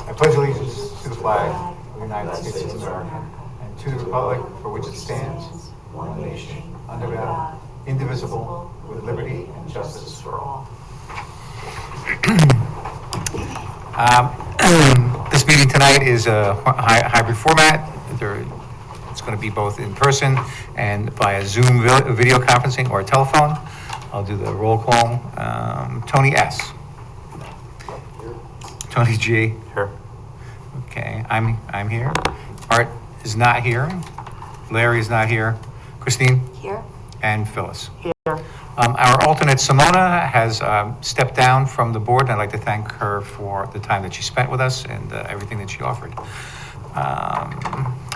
I pledge allegiance to the flag of the United States of America and to the republic for which it stands, one nation, under God, indivisible, with liberty and justice for all. This meeting tonight is a hybrid format. It's going to be both in person and via Zoom video conferencing or telephone. I'll do the roll call. Tony S. Tony G. Here. Okay, I'm here. Art is not here. Larry is not here. Christine? Here. And Phyllis. Here. Our alternate Simona has stepped down from the board, and I'd like to thank her for the time that she spent with us and everything that she offered.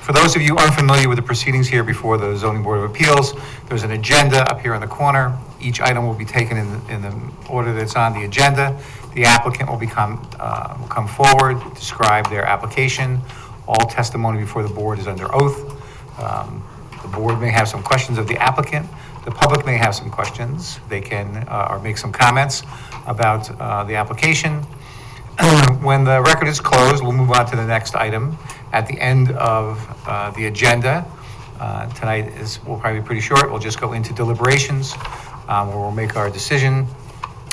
For those of you unfamiliar with the proceedings here before the Zoning Board of Appeals, there's an agenda up here in the corner. Each item will be taken in the order that's on the agenda. The applicant will come forward, describe their application. All testimony before the board is under oath. The board may have some questions of the applicant. The public may have some questions. They can or make some comments about the application. When the record is closed, we'll move on to the next item. At the end of the agenda, tonight will probably be pretty short. We'll just go into deliberations where we'll make our decision.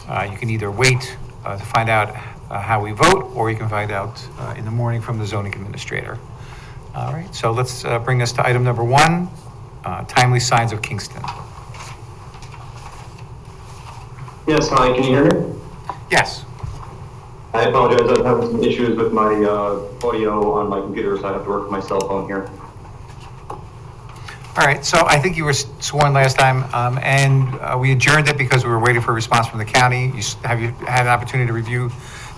You can either wait to find out how we vote, or you can find out in the morning from the zoning administrator. All right, so let's bring us to item number 1, timely signs of Kingston. Yes, hi, can you hear me? Yes. I apologize, I'm having some issues with my audio on my computer, so I have to work with my cell phone here. All right, so I think you were sworn last time, and we adjourned it because we were waiting for a response from the county. Have you had an opportunity to review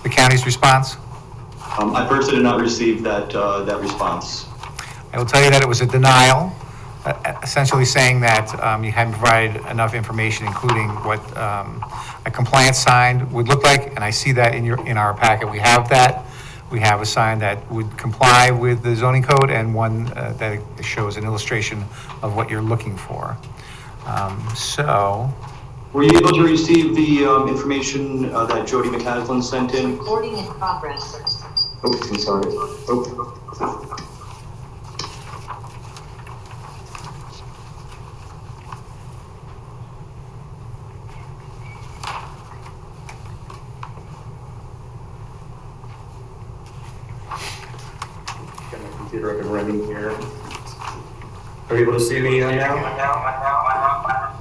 the county's response? I personally did not receive that response. I will tell you that it was a denial, essentially saying that you hadn't provided enough information, including what a compliance sign would look like, and I see that in our packet. We have that. We have a sign that would comply with the zoning code, and one that shows an illustration of what you're looking for. So. Were you able to receive the information that Jody McCaslin sent in? Recording in progress. Oh, I'm sorry. Oh. Got my computer up and running here. Are you able to see me now?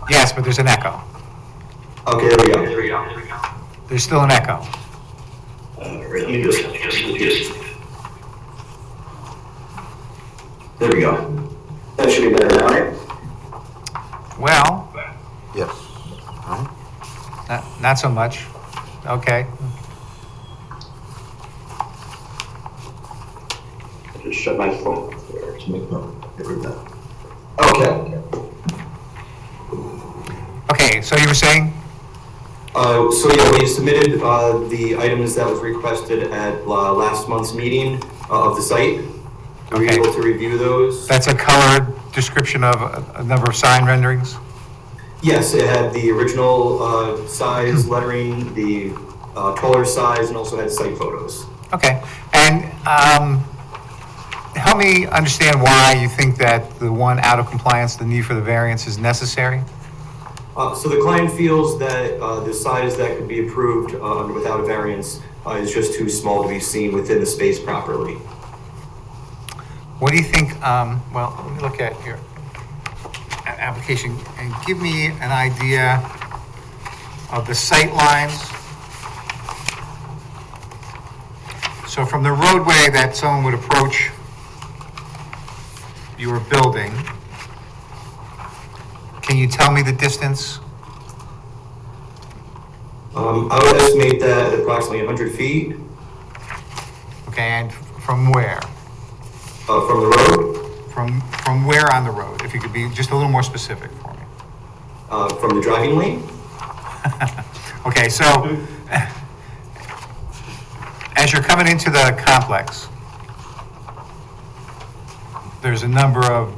Yes, but there's an echo. Okay, there we go. There's still an echo. Let me just. There we go. That should be better now, right? Well, Yes. not so much. Okay. I just shut my phone off there to make Get rid of that. Okay. Okay, so you were saying? So yeah, we submitted the items that was requested at last month's meeting of the site. Were you Okay. able to review those? That's a colored description of a number of sign renderings? Yes, it had the original size lettering, the taller size, and also had site photos. Okay, and help me understand why you think that the one out of compliance, the need for the variance is necessary? So the client feels that the size that could be approved without a variance is just too small to be seen within the space properly. What do you think, well, let me look at your application and give me an idea of the sight lines. So from the roadway that someone would approach your building, can you tell me the distance? I would estimate that at approximately 100 feet Okay, and from where? from the road, From where on the road? If you could be just a little more specific for me. from the driving lane. Okay, so as you're coming into the complex, there's a number of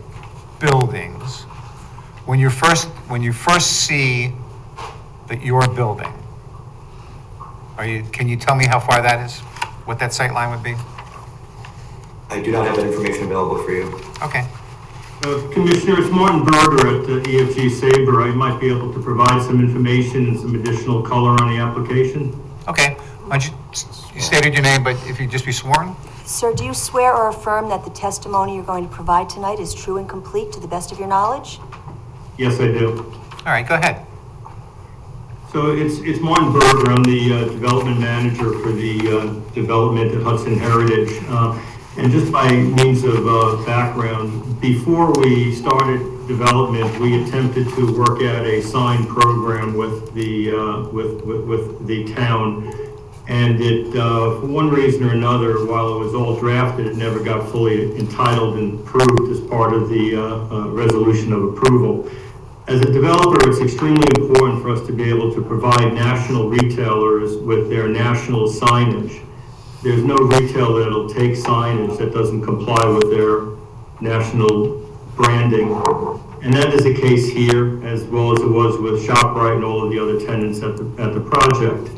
buildings. When you first see that your building, can you tell me how far that is? what that sight line would be? I do not have that information available for you. Okay. Commissioner, it's Martin Berger at EFG Sabre. I might be able to provide some information and some additional color on the application. Okay. Why don't you stated your name, but if you just be sworn? Sir, do you swear or affirm that the testimony you're going to provide tonight is true and complete to the best of your knowledge? Yes, I do. All right, go ahead. So it's Martin Berger. I'm the development manager for the development at Hudson Heritage. And just by means of background, before we started development, we attempted to work out a sign program with the town. And it, for one reason or another, while it was all drafted, it never got fully entitled and approved as part of the resolution of approval. As a developer, it's extremely important for us to be able to provide national retailers with their national signage. There's no retailer that'll take signage that doesn't comply with their national branding. And that is the case here, as well as it was with ShopRite and all of the other tenants at the project.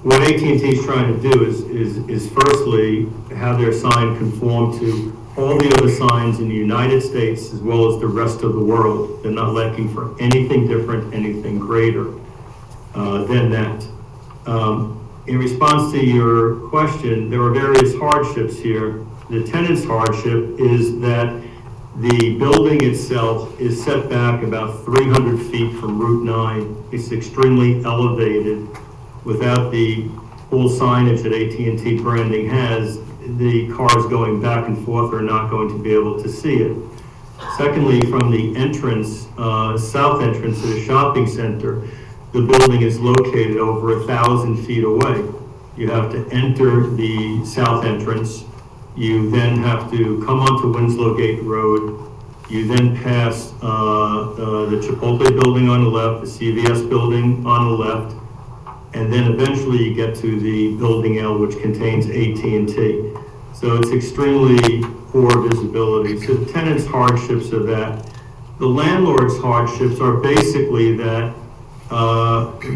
What AT&T is trying to do is firstly have their sign conform to all the other signs in the United States as well as the rest of the world. They're not looking for anything different, anything greater than that. In response to your question, there are various hardships here. The tenant's hardship is that the building itself is set back about 300 feet from Route 9. It's extremely elevated. Without the full signage that AT&T branding has, the cars going back and forth are not going to be able to see it. Secondly, from the entrance, south entrance to the shopping center, the building is located over 1,000 feet away. You have to enter the south entrance. You then have to come onto Winslow Gate Road. You then pass the Chipotle building on the left, the CVS building on the left, and then eventually you get to the building L, which contains AT&T. So it's extremely poor visibility. So the tenant's hardships are that. The landlord's hardships are basically that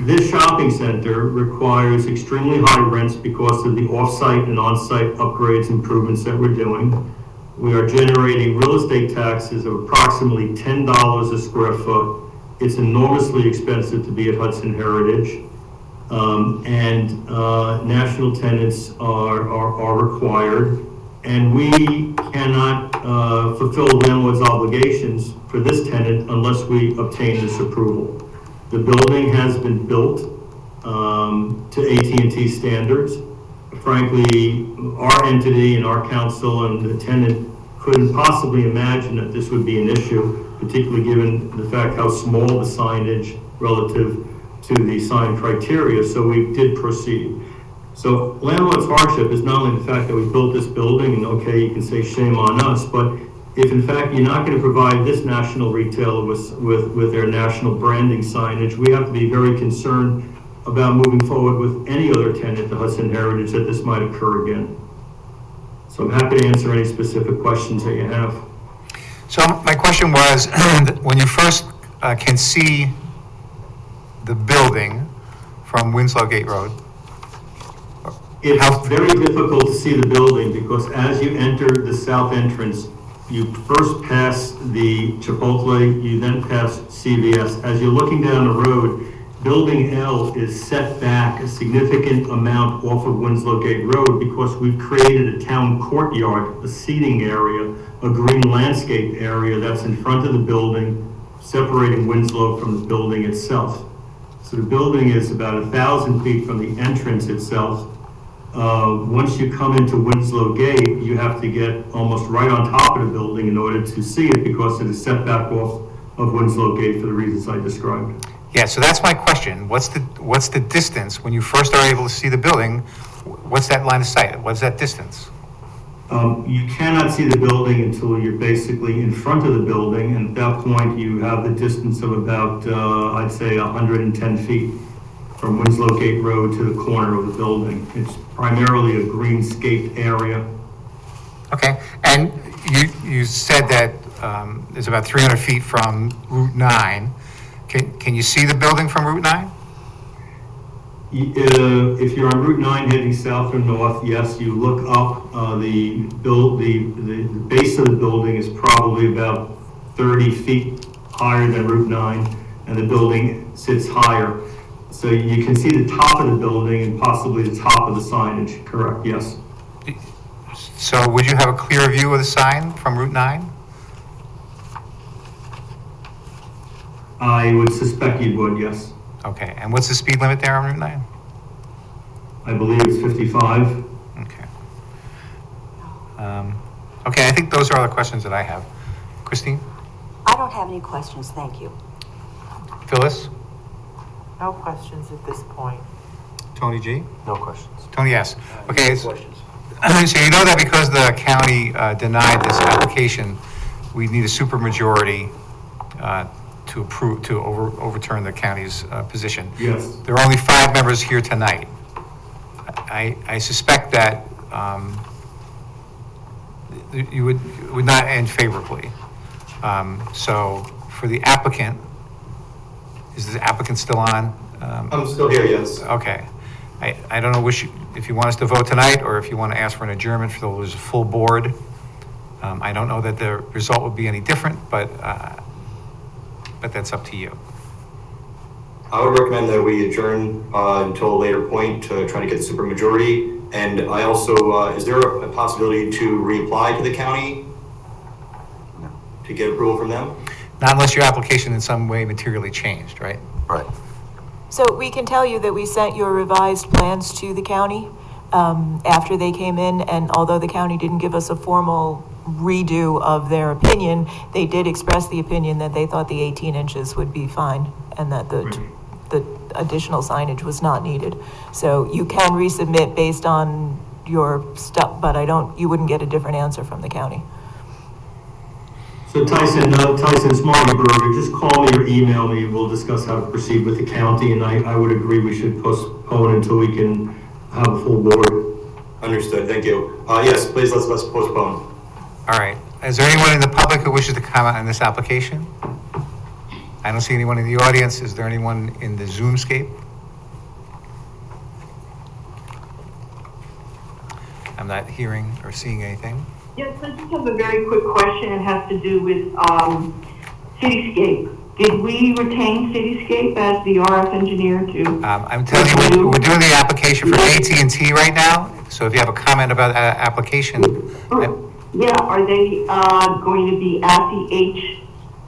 this shopping center requires extremely high rents because of the off-site and on-site upgrades, improvements that we're doing. We are generating real estate taxes of approximately $10 a square foot. It's enormously expensive to be at Hudson Heritage. National tenants are required, and we cannot fulfill landlord's obligations for this tenant unless we obtain this approval. The building has been built to AT&T standards. Frankly, our entity and our council and the tenant couldn't possibly imagine that this would be an issue, particularly given the fact how small the signage relative to the sign criteria, so we did proceed. So landlord's hardship is not only the fact that we built this building, and okay, you can say shame on us, but if in fact you're not going to provide this national retailer with their national branding signage, we have to be very concerned about moving forward with any other tenant at Hudson Heritage that this might occur again. So I'm happy to answer any specific questions that you have. So my question was, when you first can see the building from Winslow Gate Road, It's very difficult to see the building because as you enter the south entrance, you first pass the Chipotle, you then pass CVS. As you're looking down the road, Building L is set back a significant amount off of Winslow Gate Road because we've created a town courtyard, a seating area, a green landscape area that's in front of the building, separating Winslow from the building itself. So the building is about 1,000 feet from the entrance itself. Once you come into Winslow Gate, you have to get almost right on top of the building in order to see it because it is set back off of Winslow Gate for the reasons I described. yeah, so that's my question. What's the distance when you first are able to see the building? What's that line of sight? What's that distance? You cannot see the building until you're basically in front of the building, and at that point you have the distance of about, I'd say 110 feet from Winslow Gate Road to the corner of the building. It's primarily a greenscaped area. Okay, and you said that it's about 300 feet from Route 9. Can you see the building from Route 9? If you're on Route 9 heading south or north, yes, you look up, the base of the building is probably about 30 feet higher than Route 9, and the building sits higher. So you can see the top of the building and possibly the top of the signage, correct, yes. So would you have a clear view of the sign from Route 9? I would suspect you would, yes. Okay, and what's the speed limit there on Route 9? I believe it's 55. Okay. Okay, I think those are all the questions that I have. Christine? I don't have any questions, thank you. Phyllis? No questions at this point. Tony G? No questions. Tony, yes. Okay, No so questions. you know that because the county denied this application, we need a supermajority to approve, to overturn the county's position. Yes. There are only 5 members here tonight. I suspect that you would not end favorably. So for the applicant, is the applicant still on? I'm still here, yes. Okay. I don't know if you want us to vote tonight or if you want to ask for an adjournment for there's a full board. I don't know that the result would be any different, but that's up to you. I would recommend that we adjourn until a later point to try to get the supermajority. And I also, is there a possibility to reapply to the county to get approval from them? Not unless your application in some way materially changed, right? Right. So we can tell you that we sent your revised plans to the county after they came in, and although the county didn't give us a formal redo of their opinion, they did express the opinion that they thought the 18 inches would be fine and that the additional signage was not needed. So you can resubmit based on your stuff, but you wouldn't get a different answer from the county. So Tyson, it's Marty Berger. Just call me or email me. We'll discuss how to proceed with the county, and I would agree we should postpone until we can have a full board. Understood, thank you. Yes, please, let's postpone. All right. Is there anyone in the public who wishes to comment on this application? I don't see anyone in the audience. Is there anyone in the Zoomscape? I'm not hearing or seeing anything. Yes, I just have a very quick question. It has to do with Cityscape. Did we retain Cityscape as the RF engineer to? I'm telling you, we're doing the application for AT&T right now. So if you have a comment about that application, Yeah, are they going to be at the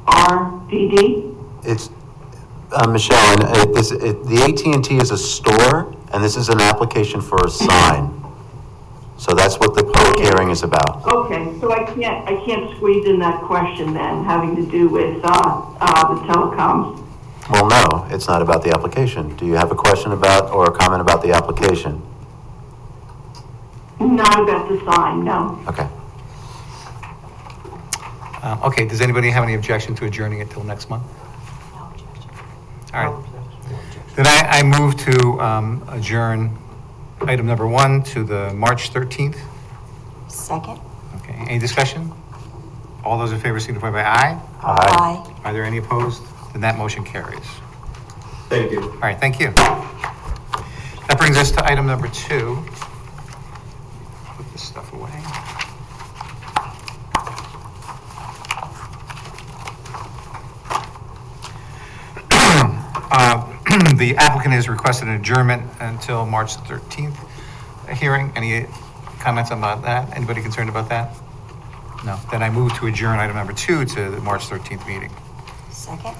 HRDD? It's, Michelle, and the AT&T is a store, and this is an application for a sign. So that's what the public hearing is about. Okay, so I can't squeeze in that question then, having to do with the telecoms. Well, no, it's not about the application. Do you have a question about or a comment about the application? Not about the sign, no. Okay. okay, does anybody have any objection to adjourning it till next month? No objection. All right. Then I move to adjourn item number 1 to the March 13th. Second? Okay, any discussion? All those in favor signify by aye. Aye. Are there any opposed? Then that motion carries. Thank you. All right, thank you. That brings us to item number 2. Put this stuff away. The applicant has requested an adjournment until March 13th hearing. Any comments about that? Anybody concerned about that? No. Then I move to adjourn item number 2 to the March 13th meeting. Second?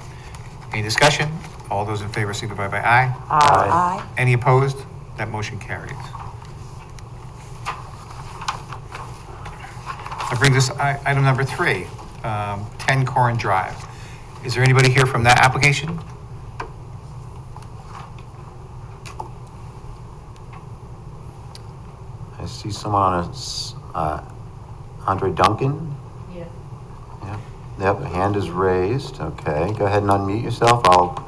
Any discussion? All those in favor signify by aye. Aye. Any opposed? That motion carries. That brings us item number 3, 10 Corin Drive. Is there anybody here from that application? I see someone on Andre Duncan? Yes. Yep, hand is raised. Okay, go ahead and unmute yourself. I'll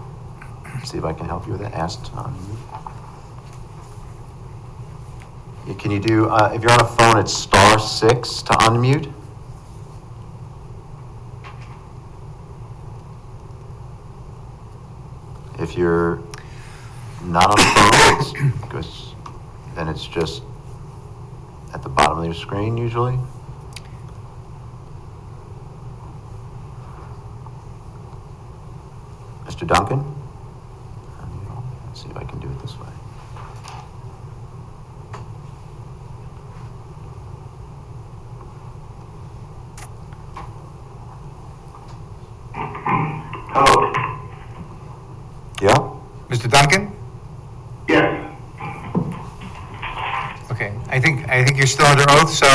see if I can help you with that. Ask to unmute. Yeah, can you do, if you're on a phone, it's *6 to unmute. If you're not on the phone, because then it's just at the bottom of your screen usually. Mr. Duncan? Let's see if I can do it this way. Hello. Yeah? Mr. Duncan? Yes. Okay, I think you're still under oath, so,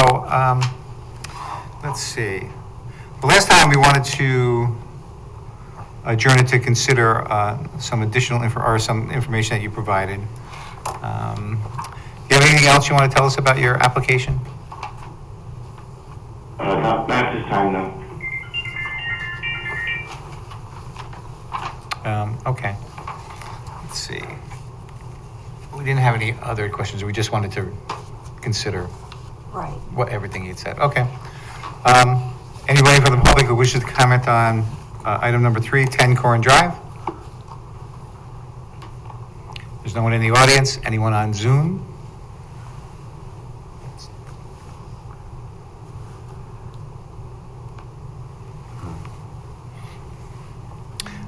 let's see. The last time we wanted to adjourn it to consider, some additional some information that you provided. You have anything else you want to tell us about your application? Not this time, no. Okay. Let's see. We didn't have any other questions, we just wanted to consider Right. what, everything you'd said. Okay. Anybody from the public who wishes to comment on item number 3, 10 Corin Drive? There's no one in the audience. Anyone on Zoom?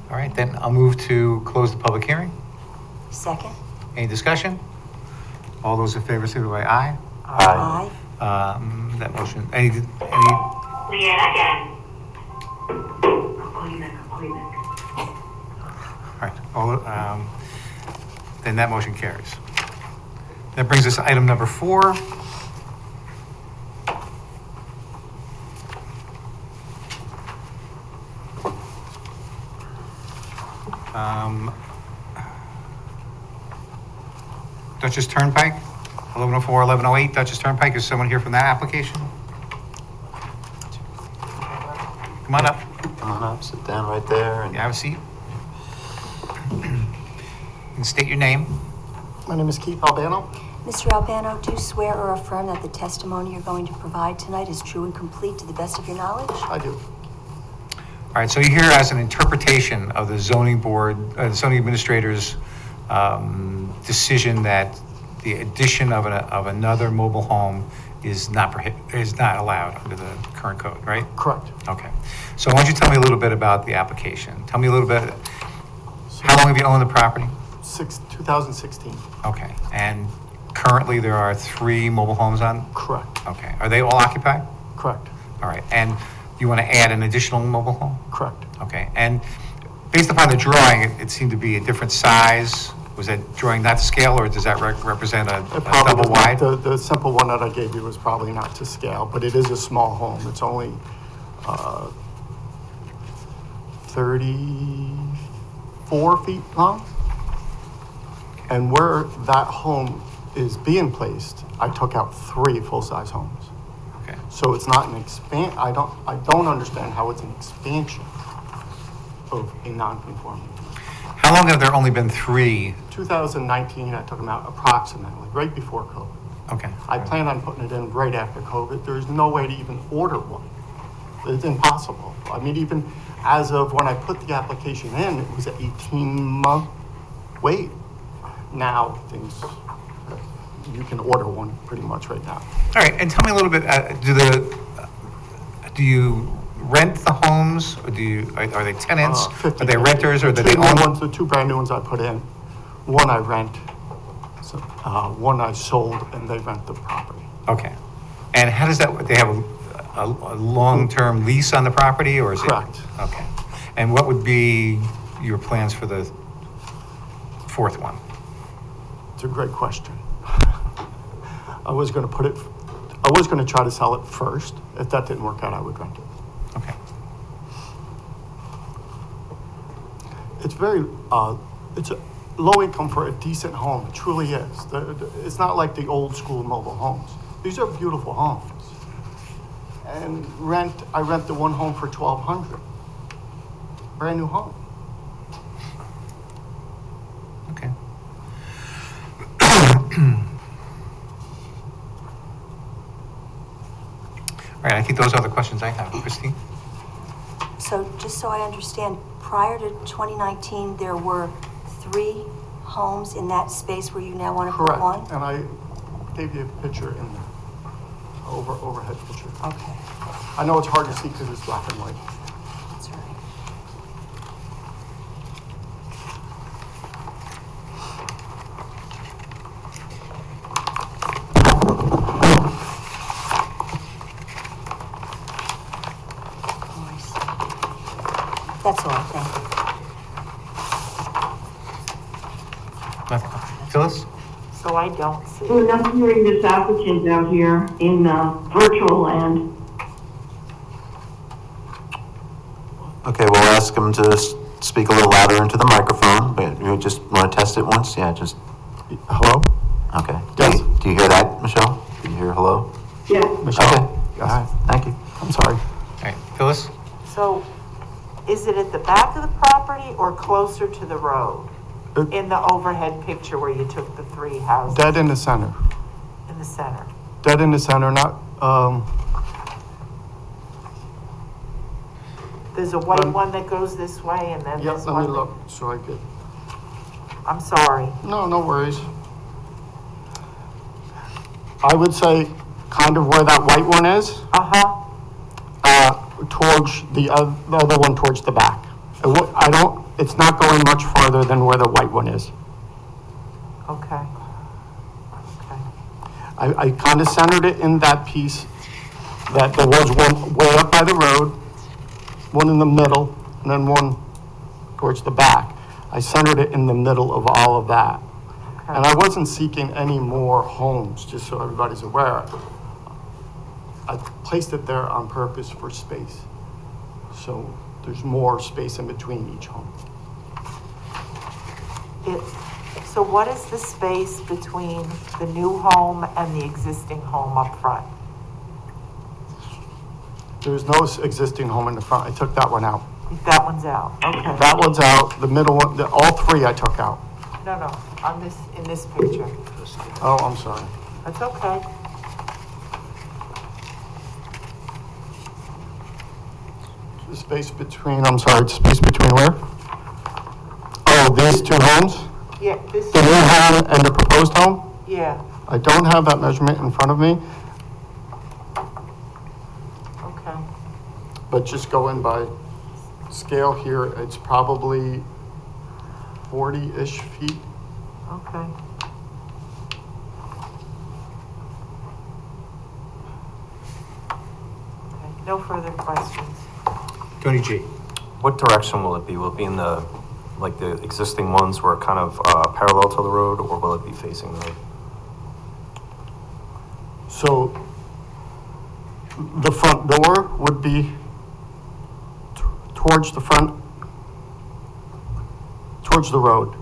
All right, then I'll move to close the public hearing. Second? Any discussion? All those in favor, signify by aye. Aye. That motion, any, Leanne again. all right, then that motion carries. That brings us to item number 4. Dutchess Turnpike, 1104, 1108 Dutchess Turnpike. Is someone here from that application? Come on up. Come on up, sit down right there. And You have a seat. And state your name. My name is Keith Albano. Mr. Albano, do you swear or affirm that the testimony you're going to provide tonight is true and complete to the best of your knowledge? I do. All right, so you're here as an interpretation of the zoning board, zoning administrator's decision that the addition of another mobile home is not allowed under the current code, right? Correct. Okay. So why don't you tell me a little bit about the application? Tell me a little bit, how long have you owned the property? 2016. Okay. And currently there are 3 mobile homes on? Correct. Okay. Are they all occupied? Correct. All right. And you want to add an additional mobile home? Correct. Okay. And based upon the drawing, it seemed to be a different size. Was that drawing not to scale, or does that represent a It probably double was wide? not- The simple one that I gave you was probably not to scale, but it is a small home. It's only 34 feet long. And where that home is being placed, I took out 3 full-size homes. Okay. So it's not an I don't understand how it's an expansion of a non-conforming. How long have there only been 3? 2019, I took them out approximately, right before COVID. Okay. I plan on putting it in right after COVID. There's no way to even order one. It's impossible. I mean, even as of when I put the application in, it was an 18-month wait. Now, you can order one pretty much right now. All right. And tell me a little bit, do you rent the homes, or are they tenants? 50. Are they renters, or do The they two new own? ones, the 2 brand new ones I put in, one I rent, so, one I sold, and they rent the property. Okay. And how does that, they have a long-term lease on the property, or is it? Correct. Okay. And what would be your plans for the 4th one? It's a great question. I was going to try to sell it first. If that didn't work out, I would rent it. Okay. It's very, it's a low income for a decent home. It truly is. It's not like the old school mobile homes. These are beautiful homes. And I rent the one home for $1,200. Brand new home. Okay. All right, I think those are the questions I have. Christine? So just so I understand, prior to 2019, there were 3 homes in that space where you now want to put Correct. one? And I gave you a picture in the overhead picture. Okay, I know it's hard to see because it's black and white. that's all right. Oh, I see. That's all, thank you. Nothing. Phyllis? So I don't see. We're not hearing this applicant out here in virtual land. Okay, we'll ask him to speak a little louder into the microphone, but you just want to test it once? Yeah, just, Hello? okay. Yes. Do you hear that, Michelle? Did you hear hello? Yes. Okay, Michelle? all right, thank you. I'm sorry. All right, Phyllis? So, is it at the back of the property or closer to the road? In the overhead picture where you took the three houses Dead in the center. in the center? Dead in the center, not, There's a white Um, one that goes this way and then yeah, there's let one. me look so I could, I'm sorry. no worries. I would say kind of where that white one is, Uh-huh. towards the other one towards the back. It's not going much farther than where the white one is. Okay. Okay. I kind of centered it in that piece, that there was one way up by the road, one in the middle, and then one towards the back. I centered it in the middle of all of that. And I wasn't seeking any more homes, just so everybody's aware. I placed it there on purpose for space. So there's more space in between each home. So what is the space between the new home and the existing home up front? There's no existing home in the front. I took that one out. That one's out, okay. That one's out, the middle one, all three I took out. No, in this picture. Oh, I'm sorry. That's okay. The space between, I'm sorry, space between where? Oh, these two homes? Yeah, this, The new home and the proposed home? yeah, I don't have that measurement in front of me, okay. but just going by scale here, it's probably 40-ish feet. Okay. Okay, no further questions. Tony G. What direction will it be? Will it be in the, like the existing ones where kind of parallel to the road, or will it be facing the road? So the front door would be towards the front, towards the road.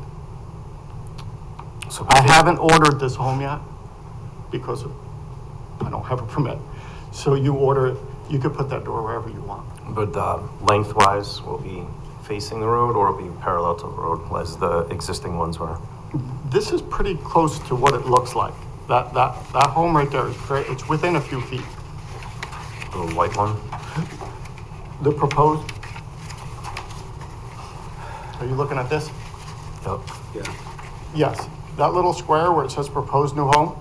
So I haven't ordered this home yet because I don't have a permit. So you could put that door wherever you want. But lengthwise, will it be facing the road, or will it be parallel to the road as the existing ones were? This is pretty close to what it looks like. That home right there is it's within a few feet. The white one? The proposed, are you looking at this? Yep. Yes, that little square where it says proposed new home,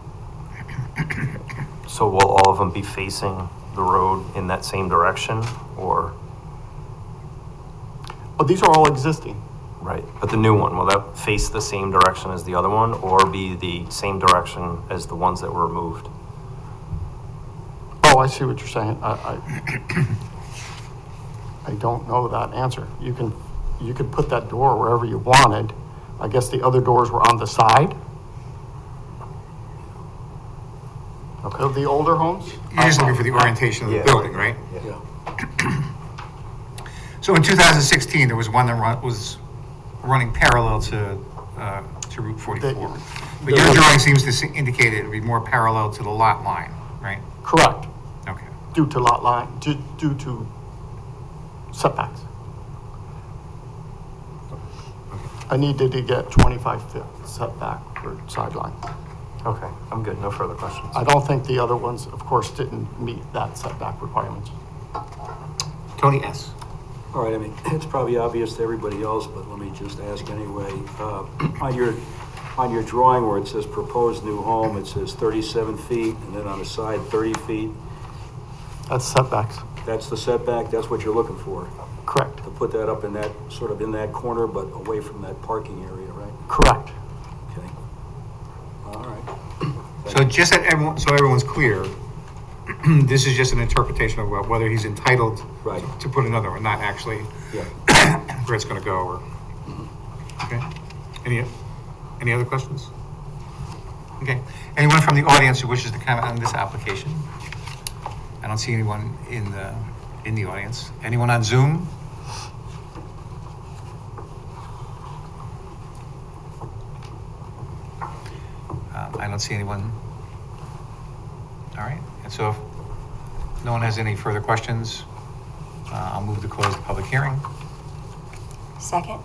So will all of them be facing the road in that same direction, or, oh, these are all existing. right? But the new one, will that face the same direction as the other one, or be the same direction as the ones that were removed? Oh, I see what you're saying. I don't know that answer. You could put that door wherever you wanted. I guess the other doors were on the side. Of the older homes? You're just looking for the orientation of the Yeah. building, right? Yeah. So in 2016, there was one that was running parallel to Route 44. But your drawing seems to indicate it would be more parallel to the lot line, right? Correct, Okay. due to lot line, due to setbacks. I needed to get 25-foot setback for sideline. Okay, I'm good. No further questions. I don't think the other ones, of course, didn't meet that setback requirements. Tony S. All right, I mean, it's probably obvious to everybody else, but let me just ask anyway. On your drawing where it says proposed new home, it says 37 feet, and then on the side, 30 feet. That's setbacks. That's the setback, that's what you're looking for? Correct. To put that up in that, sort of in that corner, but away from that parking area, right? Correct. Okay. All right. So just that everyone, so everyone's clear, this is just an interpretation of whether he's entitled Right. to put another one, not actually Yeah. where it's gonna go, or, okay? Any other questions? Okay, anyone from the audience who wishes to comment on this application? I don't see anyone in the audience. Anyone on Zoom? I don't see anyone. All right, and so if no one has any further questions, I'll move to close the public hearing. Second?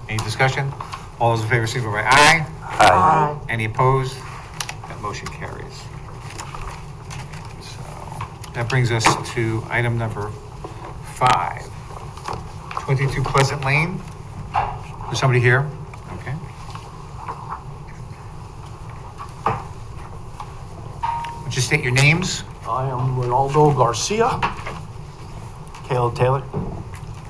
Any discussion? All those in favor signify by aye. Aye. Any opposed? That motion carries. So that brings us to item number 5. 22 Pleasant Lane. Is somebody here? Okay. Would you state your names? I am Ronaldo Garcia. Caleb Taylor.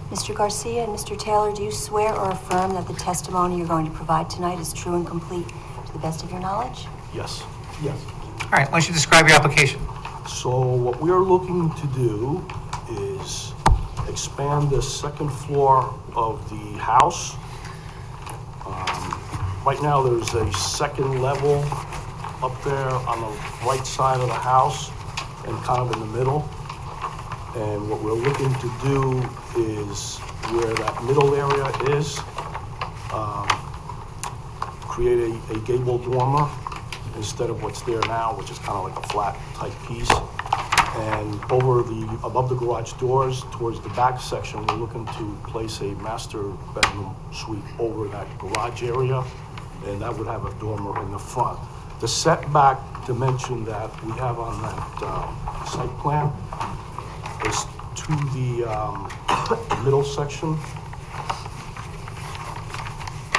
Mr. Garcia and Mr. Taylor, do you swear or affirm that the testimony you're going to provide tonight is true and complete to the best of your knowledge? Yes. Yes. All right, why don't you describe your application? So what we are looking to do is expand the second floor of the house. Right now, there's a second level up there on the right side of the house and kind of in the middle. And what we're looking to do is where that middle area is, create a gable dormer instead of what's there now, which is kind of like a flat type piece. And above the garage doors, towards the back section, we're looking to place a master bedroom suite over that garage area, and that would have a dormer in the front. The setback dimension that we have on that site plan is to the middle section.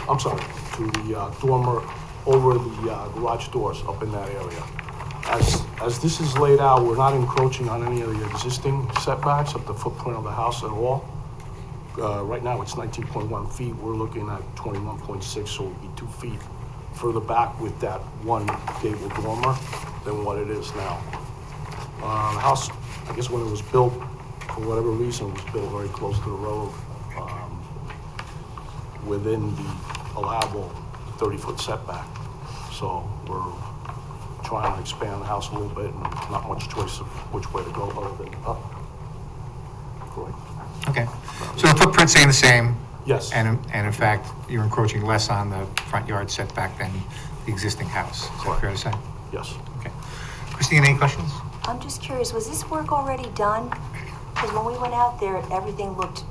I'm sorry, to the dormer over the garage doors up in that area. As this is laid out, we're not encroaching on any of the existing setbacks of the footprint of the house at all. Right now, it's 19.1 feet. We're looking at 21.6, so it would be 2 feet further back with that one gable dormer than what it is now. The house, I guess when it was built, for whatever reason, was built very close to the road, within the allowable 30-foot setback. So we're trying to expand the house a little bit and not much choice of which way to go other than up. Correct. Okay, so the footprint's staying the same? Yes. And in fact, you're encroaching less on the front yard setback than the existing house. Is that fair to say? Yes. Okay. Christine, any questions? I'm just curious, was this work already done? Because when we went out there, everything looked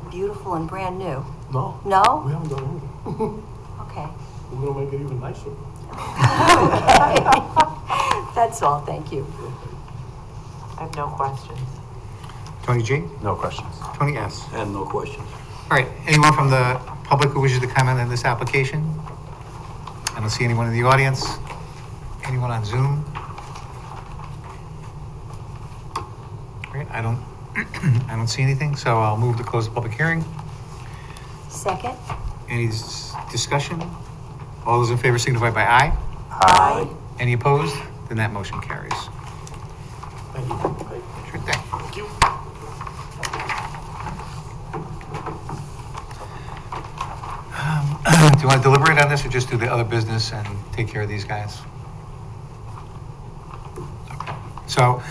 beautiful and brand new. No. No? We haven't done anything. Okay. We're gonna make it even nicer. That's all, thank you. I have no questions. Tony G? No questions. Tony S? And no questions. All right, anyone from the public who wishes to comment on this application? I don't see anyone in the audience. Anyone on Zoom? Great, I don't see anything, so I'll move to close the public hearing. Second? Any discussion? All those in favor signify by aye. Aye. Any opposed? Then that motion carries. Thank you. Sure thing. Thank you. Do you want to deliberate on this or just do the other business and take care of these guys? Okay. So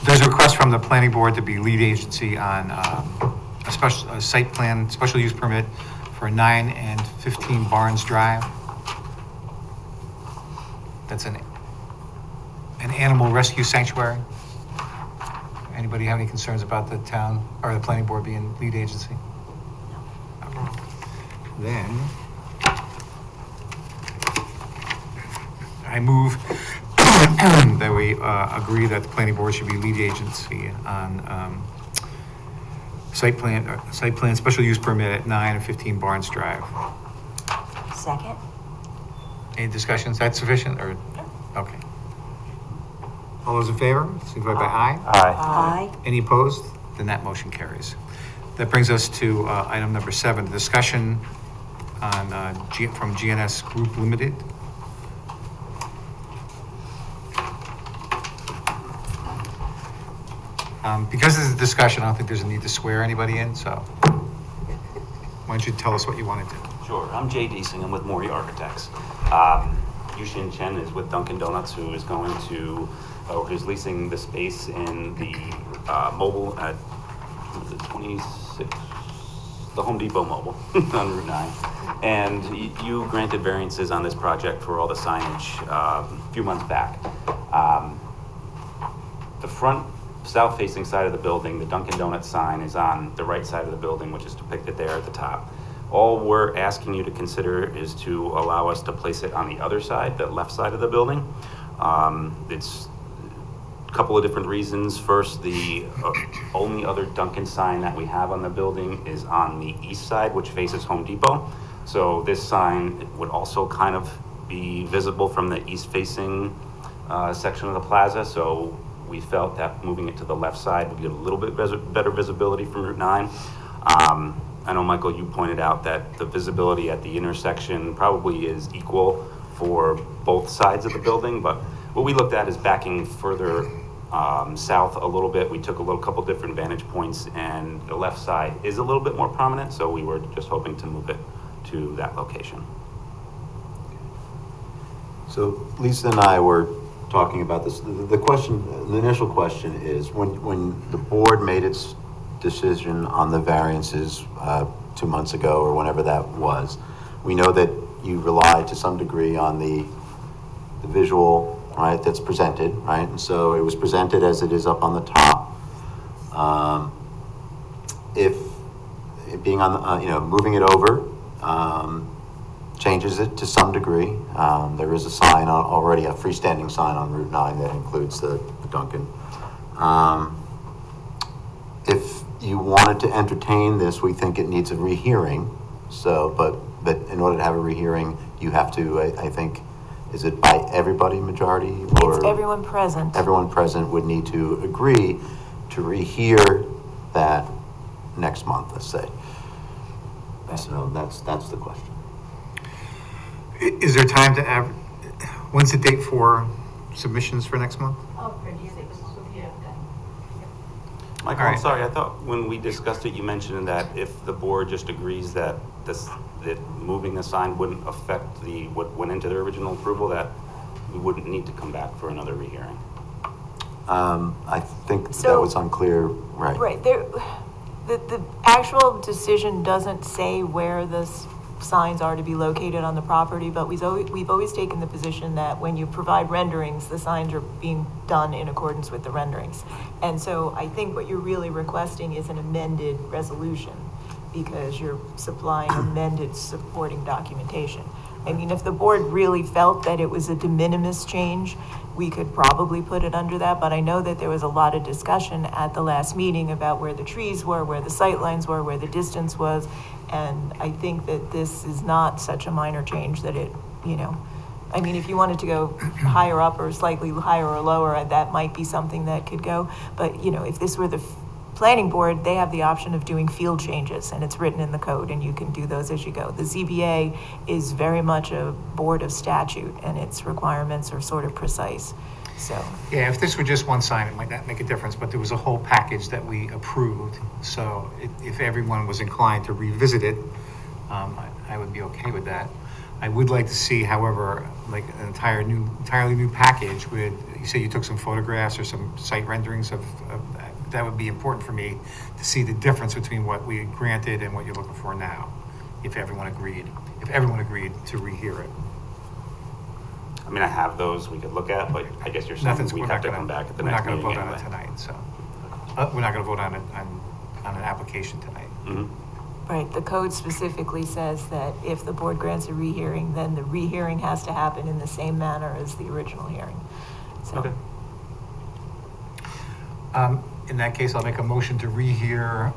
there's a request from the planning board to be lead agency on a site plan, special use permit for 9 and 15 Barnes Drive. That's an animal rescue sanctuary. Anybody have any concerns about the town or the planning board being lead agency? Okay. Then I move that we agree that the planning board should be lead agency on site plan special use permit at 9 and 15 Barnes Drive. Second? Any discussions? That's sufficient, or? Okay. All those in favor, signify by aye. Aye. Aye. Any opposed? Then that motion carries. That brings us to item number 7, discussion on, from GNS Group Limited. Because this is a discussion, I don't think there's a need to swear anybody in, so why don't you tell us what you want to do? Sure, I'm Jay Deasing, I'm with Mori Architects. Yushin Chen is with Dunkin' Donuts, who is going to, or who's leasing the space in the mobile at, what is it, 26, the Home Depot mobile on Route 9. And you granted variances on this project for all the signage a few months back. The front south-facing side of the building, the Dunkin' Donuts sign is on the right side of the building, which is depicted there at the top. All we're asking you to consider is to allow us to place it on the other side, the left side of the building. It's a couple of different reasons. First, the only other Dunkin' sign that we have on the building is on the east side, which faces Home Depot. So this sign would also kind of be visible from the east-facing section of the plaza. So we felt that moving it to the left side would get a little bit better visibility from Route 9. I know, Michael, you pointed out that the visibility at the intersection probably is equal for both sides of the building, but what we looked at is backing further south a little bit. We took a couple different vantage points, and the left side is a little bit more prominent, so we were just hoping to move it to that location. So Lisa and I were talking about this. The initial question is, when the board made its decision on the variances 2 months ago, or whenever that was, we know that you relied to some degree on the visual, right, that's presented, right? And so it was presented as it is up on the top. If it being on the, moving it over, changes it to some degree. There is a sign already, a freestanding sign on Route 9 that includes the Dunkin'. If you wanted to entertain this, we think it needs a rehearing. So, but in order to have a rehearing, you have to, I think, is it by everybody, majority? Or It's everyone present. everyone present would need to agree to rehear that next month, let's say. So that's the question. Is there time to when's the date for submissions for next month? Michael, All I'm right. sorry, I thought when we discussed it, you mentioned that if the board just agrees that that moving the sign wouldn't affect what went into the original approval, that we wouldn't need to come back for another rehearing. I think that So- was unclear, right? Right, the actual decision doesn't say where the signs are to be located on the property, but we've always taken the position that when you provide renderings, the signs are being done in accordance with the renderings. And so I think what you're really requesting is an amended resolution, because you're supplying amended supporting documentation. I mean, if the board really felt that it was a de minimis change, we could probably put it under that, but I know that there was a lot of discussion at the last meeting about where the trees were, where the sight lines were, where the distance was, and I think that this is not such a minor change that it, I mean, if you wanted to go higher up or slightly higher or lower, that might be something that could go, but, if this were the planning board, they have the option of doing field changes, and it's written in the code, and you can do those as you go. The ZBA is very much a board of statute, and its requirements are sort of precise, so. Yeah, if this were just one sign, it might not make a difference, but there was a whole package that we approved. So if everyone was inclined to revisit it, I would be okay with that. I would like to see, however, like an entirely new package with, you say you took some photographs or some site renderings of that would be important for me to see the difference between what we granted and what you're looking for now, if everyone agreed to rehear it. I mean, I have those we could look at, but I guess you're saying we'd have to come back at the next meeting We're not going to vote on it anyway. tonight, so. We're not going to vote on it, on an application tonight. Mm-hmm. Right, the code specifically says that if the board grants a rehearing, then the rehearing has to happen in the same manner as the original hearing. So, Okay. In that case, I'll make a motion to rehear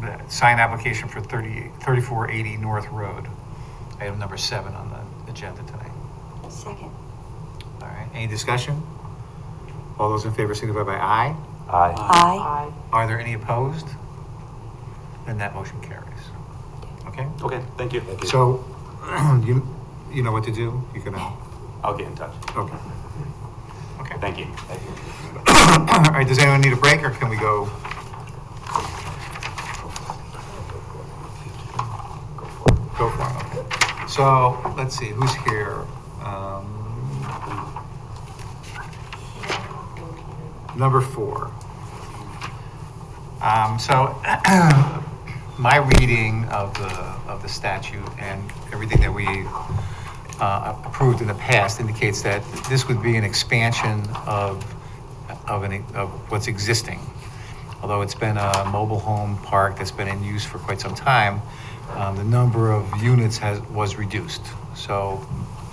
the sign application for 3480 North Road, item number 7 on the agenda tonight. Second. All right, any discussion? All those in favor signify by aye. Aye. Aye. Are there any opposed? Then that motion carries. Okay? Okay, thank you. So, you know what to do? You can, I'll get in touch. okay. Okay. Thank you. All right, does anyone need a break, or can we go? Go for it, okay. So, let's see, who's here? Number 4. So, my reading of the statute and everything that we approved in the past indicates that this would be an expansion of what's existing. Although it's been a mobile home park that's been in use for quite some time, the number of units was reduced. So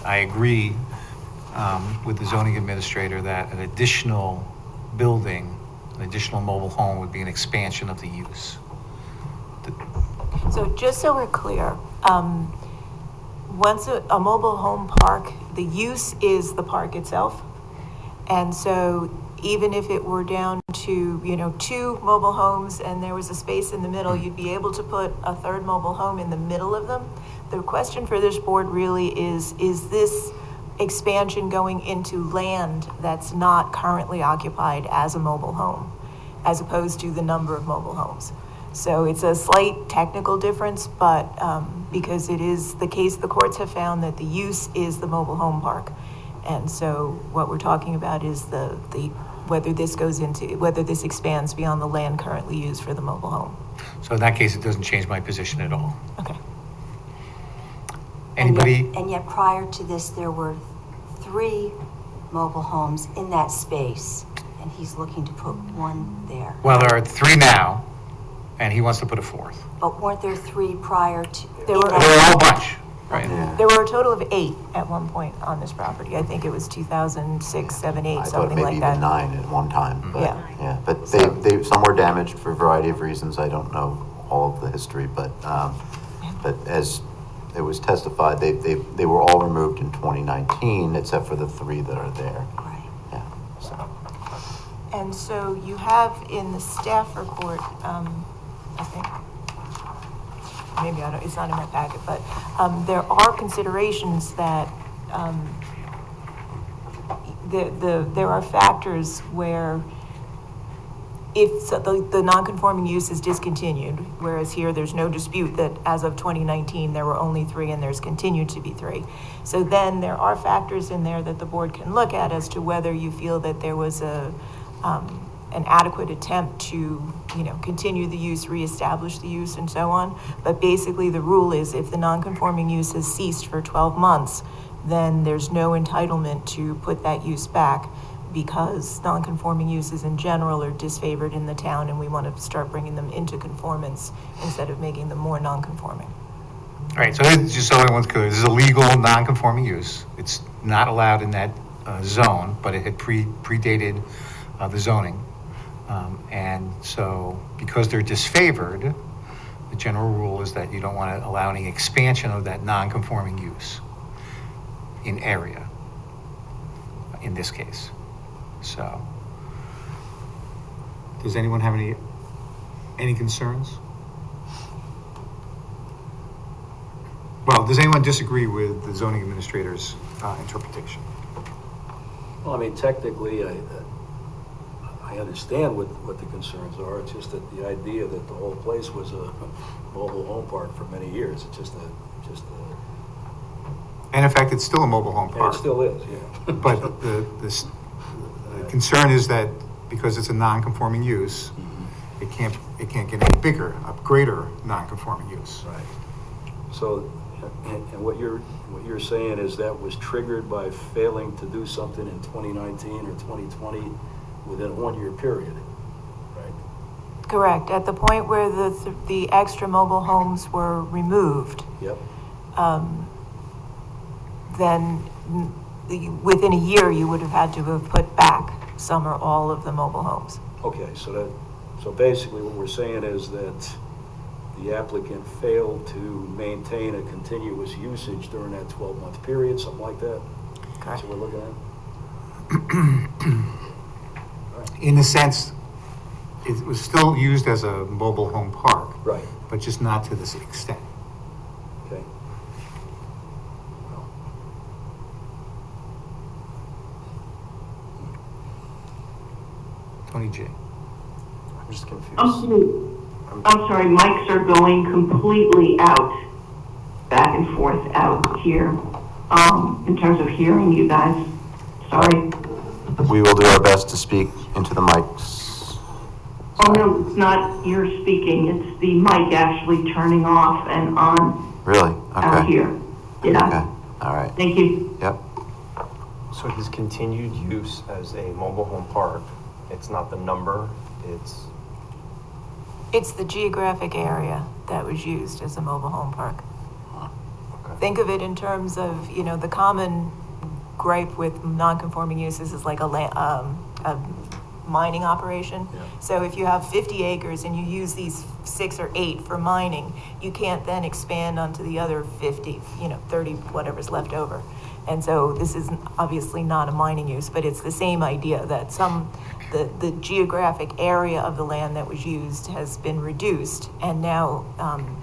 I agree with the zoning administrator that an additional building, an additional mobile home would be an expansion of the use. So just so we're clear, once a mobile home park, the use is the park itself. And so even if it were down to, 2 mobile homes and there was a space in the middle, you'd be able to put a third mobile home in the middle of them. The question for this board really is this expansion going into land that's not currently occupied as a mobile home, as opposed to the number of mobile homes? So it's a slight technical difference, but because it is the case, the courts have found that the use is the mobile home park. And so what we're talking about is whether this expands beyond the land currently used for the mobile home. So in that case, it doesn't change my position at all. Okay. Anybody? And yet prior to this, there were 3 mobile homes in that space, and he's looking to put 1 there. Well, there are 3 now, and he wants to put a 4th. But weren't there 3 prior to? There were- There were a whole bunch, right? Yeah. There were a total of 8 at one point on this property. I think it was 2006, 7, 8, I thought something maybe like that. even 9 at one time. But, Yeah. but some were damaged for a variety of reasons. I don't know all of the history, but as it was testified, they were all removed in 2019, except for the 3 that are there. Right. Yeah. So. And so you have in the staff report, I think, maybe it's not in my packet, but there are considerations that there are factors where if the non-conforming use is discontinued, whereas here there's no dispute that as of 2019 there were only 3 and there's continued to be 3. So then there are factors in there that the board can look at as to whether you feel that there was an adequate attempt to, continue the use, reestablish the use, and so on. But basically, the rule is if the non-conforming use has ceased for 12 months, then there's no entitlement to put that use back, because non-conforming uses in general are disfavored in the town, and we want to start bringing them into conformance instead of making them more non-conforming. All right, so just so everyone's clear, this is a legal non-conforming use. It's not allowed in that zone, but it had predated the zoning. And so because they're disfavored, the general rule is that you don't want to allow any expansion of that non-conforming use in area, in this case. So, does anyone have any concerns? Well, does anyone disagree with the zoning administrator's interpretation? Well, I mean, technically, I understand what the concerns are. It's just that the idea that the whole place was a mobile home park for many years, it's just a. And in fact, it's still a mobile home And park. it still is, yeah. But the concern is that because it's a non-conforming use, it can't get any bigger, a greater non-conforming use. Right. So, and what you're saying is that was triggered by failing to do something in 2019 or 2020 within a 1-year period, right? Correct. At the point where the extra mobile homes were removed, Yep. then within a year you would have had to have put back some or all of the mobile homes. Okay, so basically what we're saying is that the applicant failed to maintain a continuous usage during that 12-month period, something like that? Correct. That's what we're looking at? In a sense, it was still used as a mobile home park, Right, but just not to this extent. okay. Tony J. I'm just confused. I'm sorry, mics are going completely out, back and forth out here, in terms of hearing you guys. Sorry. We will do our best to speak into the mics. Oh, no, it's not you're speaking, it's the mic actually turning off and on Really? out Okay. here. Yeah, Okay, all right. thank you. Yep. So his continued use as a mobile home park, it's not the number, it's, It's the geographic area that was used as a mobile home park. okay. Think of it in terms of, the common gripe with non-conforming uses is like a mining operation. Yeah. So if you have 50 acres and you use these 6 or 8 for mining, you can't then expand onto the other 50, 30, whatever's left over. And so this is obviously not a mining use, but it's the same idea that the geographic area of the land that was used has been reduced, and now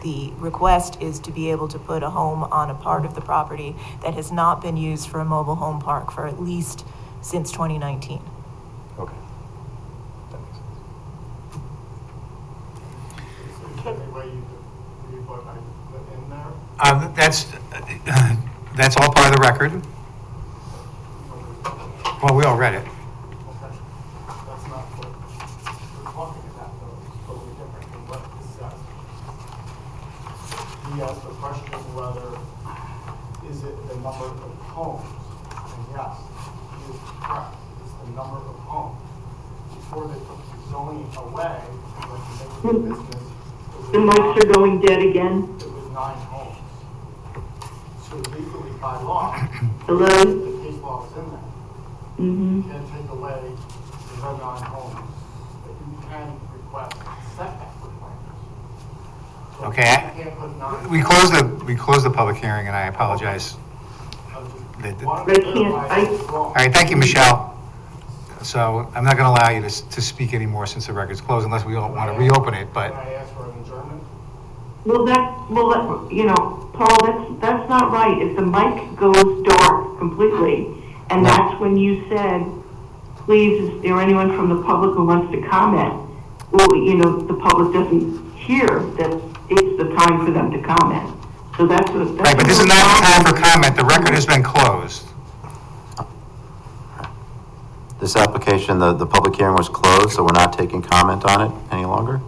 the request is to be able to put a home on a part of the property that has not been used for a mobile home park for at least since 2019. Okay. That makes sense. Is there any way you could read what I put in there? That's all part of the record. Well, we all read it. Okay. That's not what we're talking about, though. It's totally different than what this says. He asked the question whether, is it the number of homes? And yes, he is correct. It's the number of homes. Before they took the zoning away, like to make it a business, The mics are going dead again. it was 9 homes. So legally, by law, Hello? the case law is in there. Mm-hmm. You can't take away the red line homes, but you can request setback requirements. So Okay. you can't put 9. We closed the public hearing, and I apologize. All I can't, right, thank you, Michelle. So I'm not going to allow you to speak anymore since the record's closed, unless we all want to reopen it, but Can I ask for an adjournment? Paul, that's not right. If the mic goes dark completely, and that's when you said, please, is there anyone from the public who wants to comment? Well, the public doesn't hear that it's the time for them to comment. So that's what. right, but this is not the time for comment. The record has been closed. This application, the public hearing was closed, so we're not taking comment on it any longer?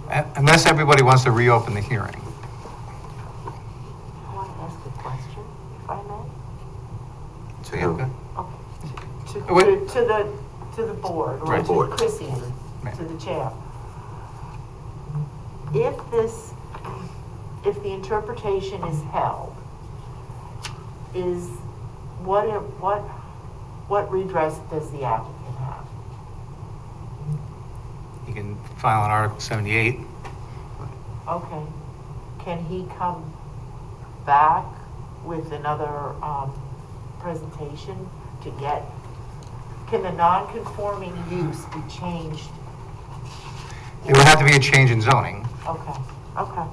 Unless everybody wants to reopen the hearing. I want to ask a question, if I may. So, yeah, okay. Okay. Wait. To the board, or Right. to Board. Chrissy, Right. to the chair. If the interpretation is held, what redress does the applicant have? You can file an Article 78. Okay. Can he come back with another, presentation to get, can the non-conforming use be changed? There would have to be a change in zoning. Okay, okay.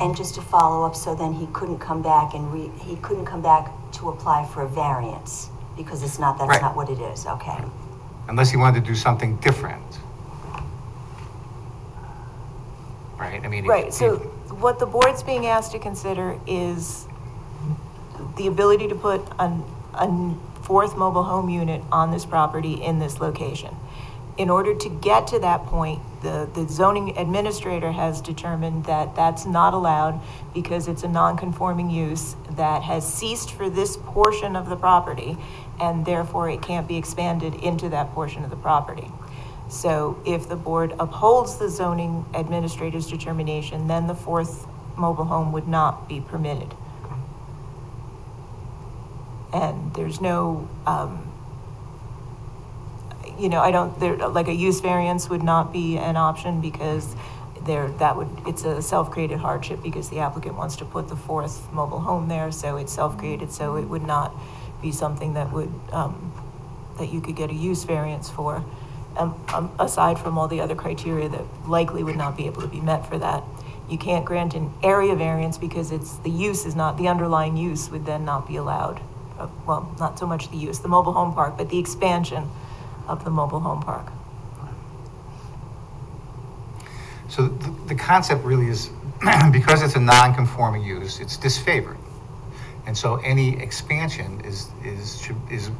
And just to follow up, so then he couldn't come back he couldn't come back to apply for a variance, because that's Right. not what it is, okay. Unless he wanted to do something different. Right, I mean. Right, so what the board's being asked to consider is the ability to put a 4th mobile home unit on this property in this location. In order to get to that point, the zoning administrator has determined that that's not allowed because it's a non-conforming use that has ceased for this portion of the property, and therefore it can't be expanded into that portion of the property. So if the board upholds the zoning administrator's determination, then the 4th mobile home would not be permitted. And there's no, like a use variance would not be an option because it's a self-created hardship because the applicant wants to put the fourth mobile home there, so it's self-created, so it would not be something that would, that you could get a use variance for, aside from all the other criteria that likely would not be able to be met for that. You can't grant an area variance because the underlying use would then not be allowed. Well, not so much the use, the mobile home park, but the expansion of the mobile home park. So the concept really is, because it's a non-conforming use, it's disfavored. And so any expansion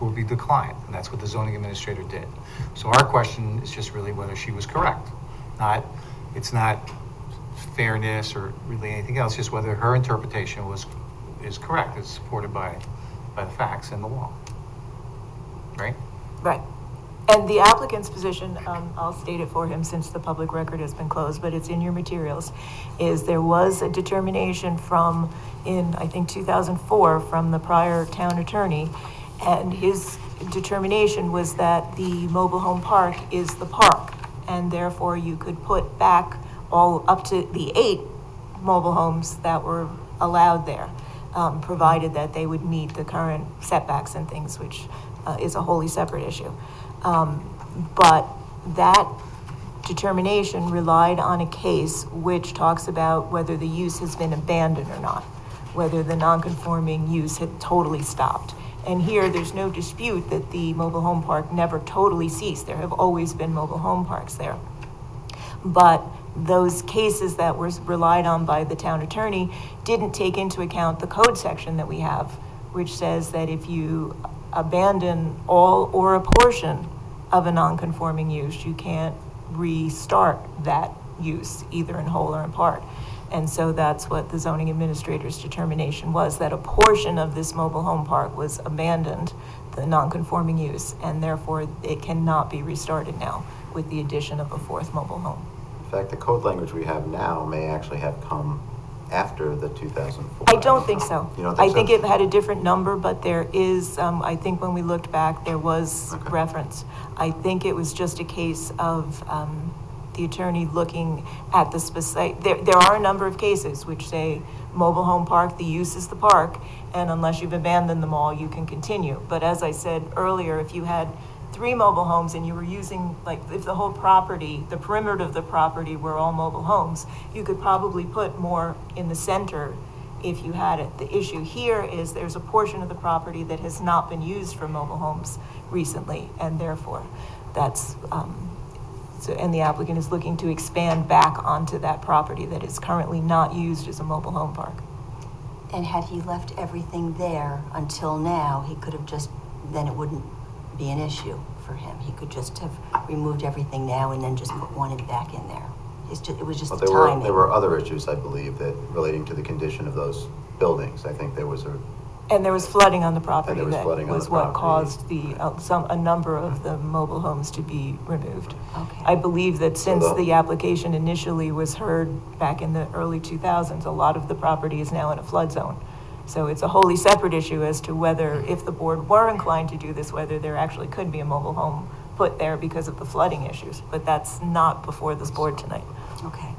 will be declined, and that's what the zoning administrator did. So our question is just really whether she was correct. It's not fairness or really anything else, just whether her interpretation is correct, is supported by the facts and the law. Right? Right. And the applicant's position, I'll state it for him since the public record has been closed, but it's in your materials, is there was a determination in, I think, 2004 from the prior town attorney, and his determination was that the mobile home park is the park, and therefore you could put back all up to the 8 mobile homes that were allowed there, provided that they would meet the current setbacks and things, which is a wholly separate issue. But that determination relied on a case which talks about whether the use has been abandoned or not, whether the non-conforming use had totally stopped. And here, there's no dispute that the mobile home park never totally ceased. There have always been mobile home parks there. But those cases that were relied on by the town attorney didn't take into account the code section that we have, which says that if you abandon all or a portion of a non-conforming use, you can't restart that use, either in whole or in part. And so that's what the zoning administrator's determination was, that a portion of this mobile home park was abandoned, the non-conforming use, and therefore it cannot be restarted now with the addition of a 4th mobile home. In fact, the code language we have now may actually have come after the 2004. I don't think so. You don't think I think so? it had a different number, but there is, I think when we looked back, there was Okay. reference. I think it was just a case of the attorney looking at the specific, there are a number of cases which say mobile home park, the use is the park, and unless you've abandoned them all, you can continue. But as I said earlier, if you had 3 mobile homes and you were using, like, if the whole property, the perimeter of the property were all mobile homes, you could probably put more in the center if you had it. The issue here is there's a portion of the property that has not been used for mobile homes recently, and therefore that's, and the applicant is looking to expand back onto that property that is currently not used as a mobile home park. And had he left everything there until now, he could have then it wouldn't be an issue for him. He could just have removed everything now and then just put one back in there. It was just Well, the timing. there were other issues, I believe, that relating to the condition of those buildings. I think there was And there was flooding on the property And there was that flooding on was the what property. caused a number of the mobile homes to be removed. Okay. I believe that since the- the application initially was heard back in the early 2000s, a lot of the property is now in a flood zone. So it's a wholly separate issue as to whether, if the board were inclined to do this, whether there actually could be a mobile home put there because of the flooding issues. But that's not before this board tonight. Okay.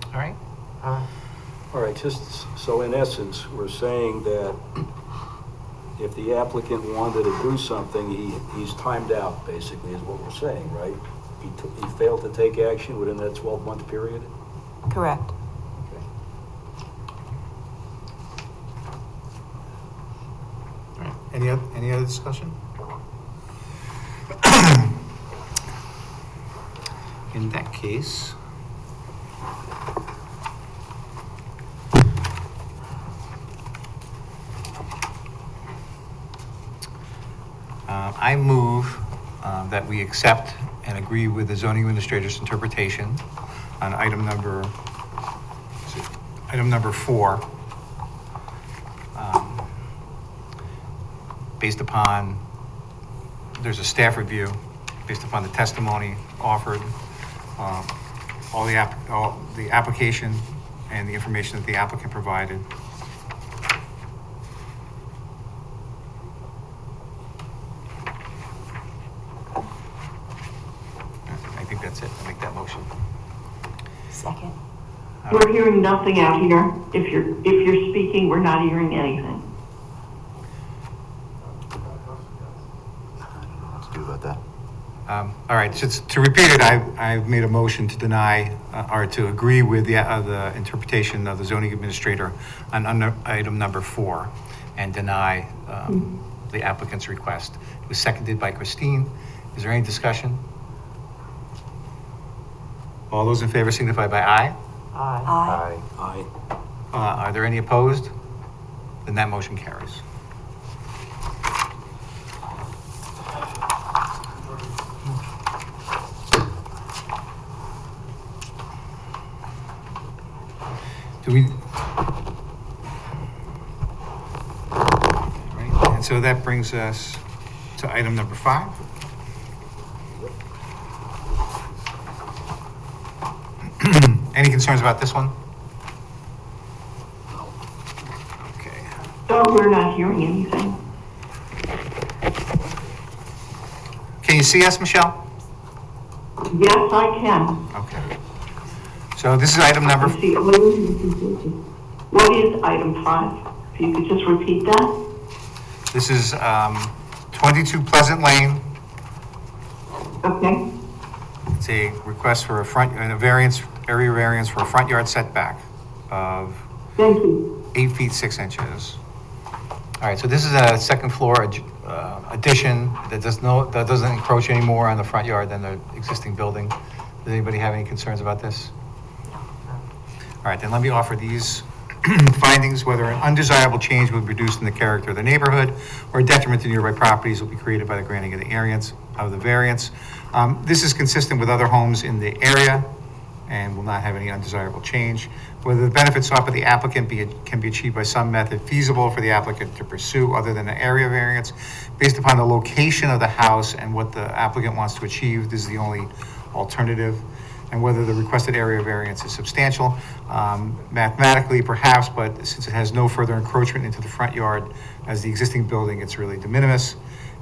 All right? All right, just so in essence, we're saying that if the applicant wanted to do something, he's timed out, basically, is what we're saying, right? He failed to take action within that 12-month period? Correct. Okay. All right. Any other discussion? In that case, I move that we accept and agree with the zoning administrator's interpretation on item number 4, based upon, there's a staff review, based upon the testimony offered, all the application and the information that the applicant provided, Second. We're hearing nothing out here. If you're speaking, we're not hearing anything. I don't know what to do about that. All right, just to repeat it, I've made a motion to deny, or to agree with the interpretation of the zoning administrator on item number 4 and deny the applicant's request. It was seconded by Christine. Is there any discussion? All those in favor signify by aye. Aye. Aye. Aye. Are there any opposed? Then that motion carries. Do we? Right, and so that brings us to item number 5. Any concerns about this one? Okay. So we're not hearing anything. Can you see us, Michelle? Yes, I can. Okay. So this is item number, Let's see, what is item 5? If you could just repeat that? this is 22 Pleasant Lane. Okay. It's a request for area variance for a front yard setback of Thank you. 8 feet 6 inches. All right, so this is a second floor addition that doesn't encroach any more on the front yard than the existing building. Does anybody have any concerns about this? All right, then let me offer these findings. Whether an undesirable change will be reduced in the character of the neighborhood or a detriment to nearby properties will be created by the granting of the variance. This is consistent with other homes in the area and will not have any undesirable change. Whether the benefits sought by the applicant can be achieved by some method feasible for the applicant to pursue other than the area variance based upon the location of the house and what the applicant wants to achieve, this is the only alternative. And whether the requested area variance is substantial, mathematically perhaps, but since it has no further encroachment into the front yard as the existing building, it's really de minimis.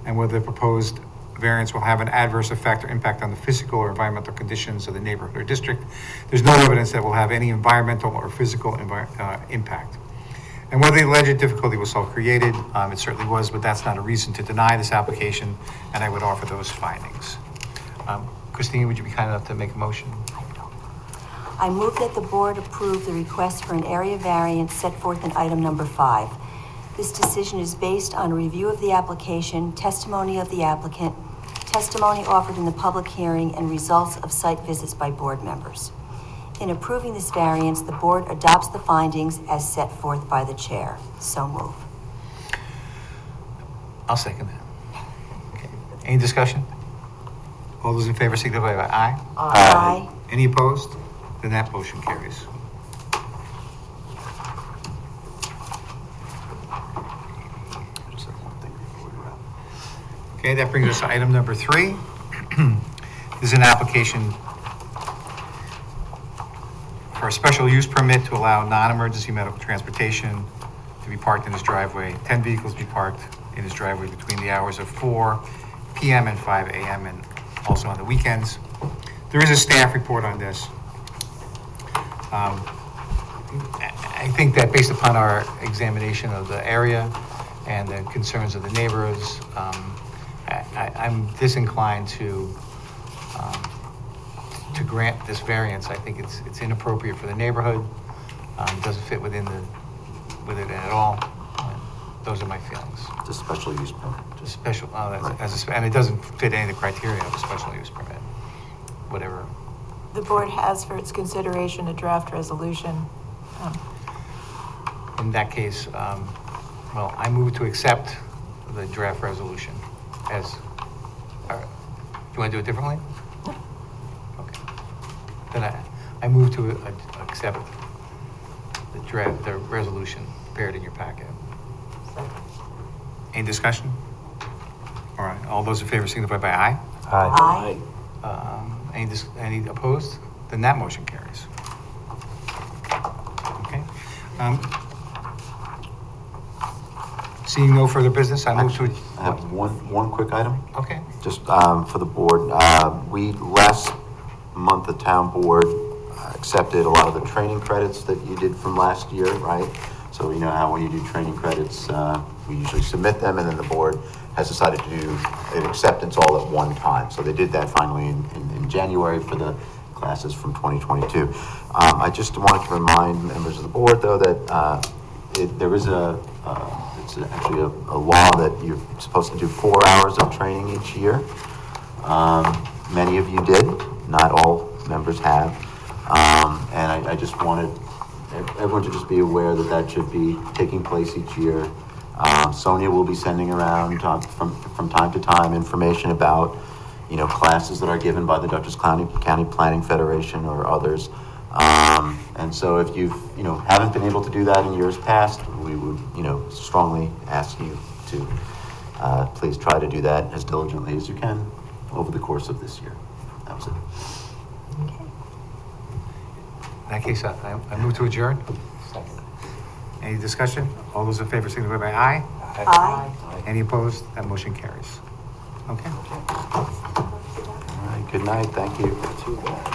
And whether the proposed variance will have an adverse effect or impact on the physical or environmental conditions of the neighborhood or district. There's no evidence that will have any environmental or physical impact. And whether the alleged difficulty was self-created, it certainly was, but that's not a reason to deny this application, and I would offer those findings. Christine, would you be kind enough to make a motion? I move that the board approve the request for an area variance set forth in item number 5. This decision is based on a review of the application, testimony of the applicant, testimony offered in the public hearing, and results of site visits by board members. In approving this variance, the board adopts the findings as set forth by the chair. So move. I'll second that. Okay. Any discussion? All those in favor signify by aye. Aye. Any opposed? Then that motion carries. Just have one thing before we wrap. Okay, that brings us to item number 3. This is an application for a special use permit to allow non-emergency medical transportation to be parked in his driveway. 10 vehicles be parked in his driveway between the hours of 4 p.m. and 5 a.m. and also on the weekends. There is a staff report on this. I think that based upon our examination of the area and the concerns of the neighbors, I'm disinclined to grant this variance. I think it's inappropriate for the neighborhood. It doesn't fit with it at all. Those are my feelings. It's a special use permit. Just special, and it doesn't fit any of the criteria of a special use permit, whatever. The board has for its consideration a draft resolution. In that case, well, I move to accept the draft resolution as, do you want to do it differently? Okay. Then I move to accept the resolution prepared in your packet. Any discussion? All right, all those in favor signify by aye. Aye. Any opposed? Then that motion carries. Okay. Seeing no further business, I move to. Actually, I have one quick item. Okay. Just for the board. We, last month, the town board accepted a lot of the training credits that you did from last year, right? So you know how when you do training credits, we usually submit them, and then the board has decided to do an acceptance all at one time. So they did that finally in January for the classes from 2022. I just wanted to remind members of the board, though, that there is it's actually a law that you're supposed to do 4 hours of training each year. Many of you did, not all members have. And I just wanted everyone to just be aware that that should be taking place each year. Sonia will be sending around from time to time information about, you know, classes that are given by the Dutchess County Planning Federation or others. And so if you've, you know, haven't been able to do that in years past, we would, you know, strongly ask you to please try to do that as diligently as you can over the course of this year. That was it. Okay. In that case, I move to adjourn. Any discussion? All those in favor signify by aye. Aye. Any opposed? That motion carries. Okay. All right, good night, thank you.